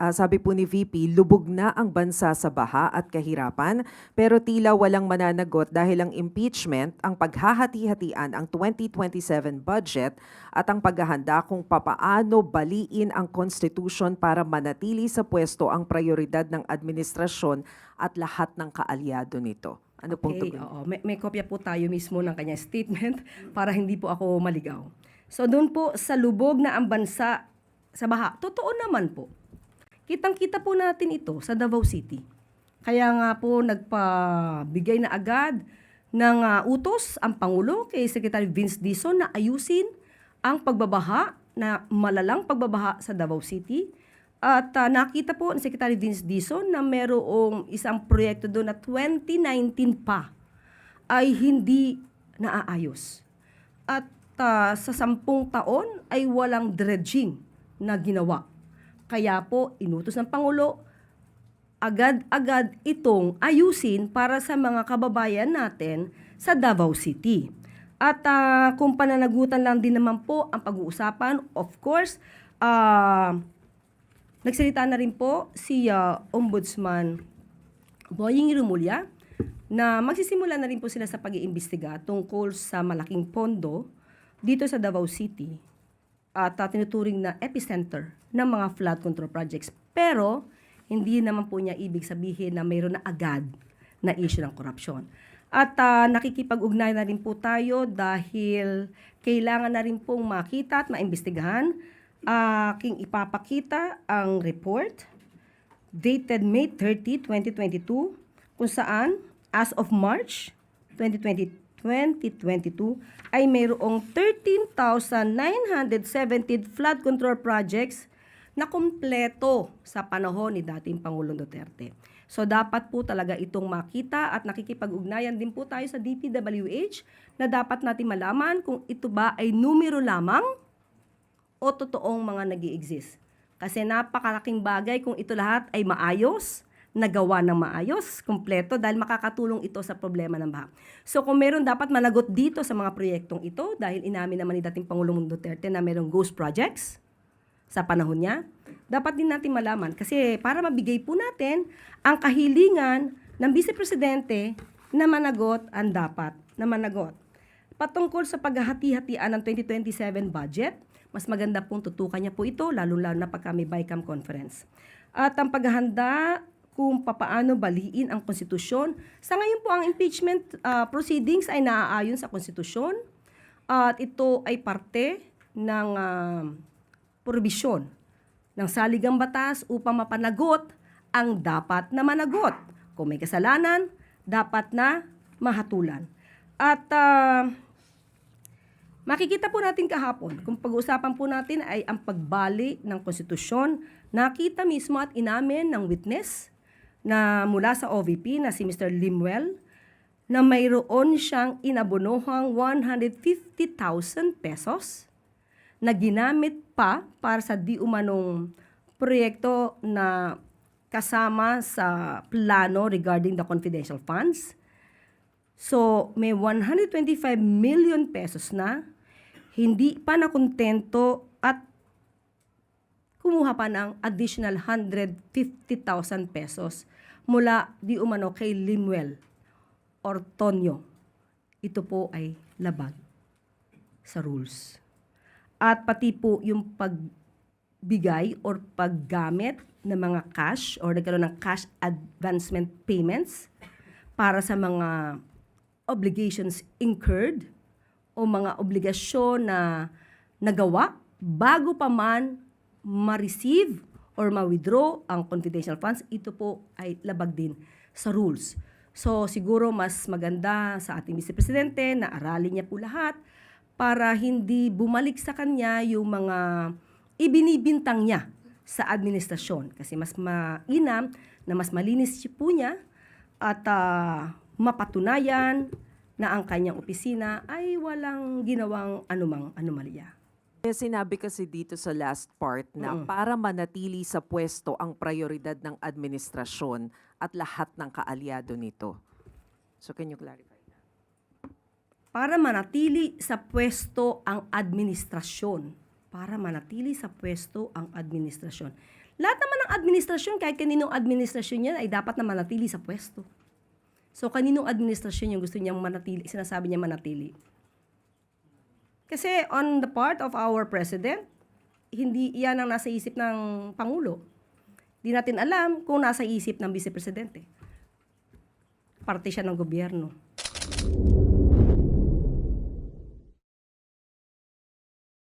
Sabi po ni VP, lubog na ang bansa sa baha at kahirapan, pero tila walang mananagot dahil ang impeachment, ang paghahati-hatian ang 2027 budget at ang paghahanda kung papaano baliin ang Constitution para manatili sa pwesto ang prioridad ng administrasyon at lahat ng kaalyado nito. Ano pong Okay, tugon? oo. May kopya po tayo mismo ng kanyang statement para hindi po ako maligaw. So doon po sa lubog na ang bansa sa baha, totoo naman po. Kitang-kita po natin ito sa Davao City. Kaya nga po nagpabigay na agad ng utos ang Pangulo kay Secretary Vince Dizon na ayusin ang pagbabaha, na malalang pagbabaha sa Davao City. At nakita po ni Secretary Vince Dizon na merong isang proyekto doon na 2019 pa ay hindi naaayos. At sa 10 taon ay walang dredging na ginawa. Kaya po, inutos ng Pangulo, agad-agad itong ayusin para sa mga kababayan natin sa Davao City. At kung pananagutan lang din naman po ang pag-uusapan, of course, nagsalita na rin po si Ombudsman Boying Rumulya na magsisimula na rin po sila sa pag-iimbestiga tungkol sa malaking pondo dito sa Davao City at tinuturing na epicenter ng mga flood control projects. Pero, hindi naman po niya ibig sabihin na mayroon na agad na issue ng korupsyon. At nakikipag-ugnay na rin po tayo dahil kailangan na rin pong makita at maimbestigahan. Aking ipapakita ang report dated May 30, 2022 kung saan as of March 2022 ay mayroong 13,917 flood control projects na kumpleto sa panahon ni dating Pangulong Duterte. So dapat po talaga itong makita at nakikipag-ugnayan din po tayo sa DPWH na dapat natin malaman kung ito ba ay numero lamang o totoong mga nag-i-exist. Kasi napakalaking bagay kung ito lahat ay maayos, nagawa ng maayos, kumpleto, dahil makakatulong ito sa problema ng baha. So kung meron dapat managot dito sa mga proyektong ito, dahil inamin naman ni dating Pangulong Duterte na merong ghost projects sa panahon niya, dapat din natin malaman. Kasi para mabigay po natin ang kahilingan ng Vice Presidente na managot ang dapat na managot. Patungkol sa paghahati-hatian ng 2027 budget, mas maganda pong tutukan niya po ito, lalo-lalo na pagka may BICAM conference. At ang paghahanda kung papaano baliin ang konstitusyon. Sa ngayon po ang impeachment proceedings ay naaayon sa konstitusyon at ito ay parte ng probisyon ng saligang batas upang mapanagot ang dapat na managot. Kung may kasalanan, dapat na mahatulan. At makikita po natin kahapon, kung pag-uusapan po natin ay ang pagbali ng konstitusyon, nakita mismo at inamin ng witness na mula sa OVP na si Mr. Limwell na mayroon siyang inabonohang 150,000 pesos na ginamit pa para sa di umanong proyekto na kasama sa plano regarding the confidential funds. So, may 125 million pesos na hindi pa nakontento at kumuha pa ng additional 150,000 pesos mula di umano kay Limwell or Tonyo. Ito po ay labag sa rules. At pati po yung pagbigay or paggamit ng mga cash or nagkaroon ng cash advancement payments para sa mga obligations incurred o mga obligasyon na nagawa bago pa man ma-receive or ma-withdraw ang confidential funds, ito po ay labag din sa rules. So siguro mas maganda sa ating Vice Presidente na aralin niya po lahat para hindi bumalik sa kanya yung mga ibinibintang niya sa administrasyon. Kasi mas mainam na mas malinis po niya at mapatunayan na ang kanyang opisina ay walang ginawang anumang anomalya. Sinabi kasi dito sa last part na para manatili sa pwesto ang prioridad ng administrasyon at lahat ng kaalyado nito. So can you clarify that? Para manatili sa pwesto ang administrasyon. Para manatili sa pwesto ang administrasyon. Lahat naman ng administrasyon, kahit kaninong administrasyon yan, ay dapat na manatili sa pwesto. So, kaninong administrasyon yung gusto niyang manatili, sinasabi niya manatili? Kasi on the part of our president, hindi yan ang nasa isip ng Pangulo. Di natin alam kung nasa isip ng Vice Presidente. Parte siya ng gobyerno.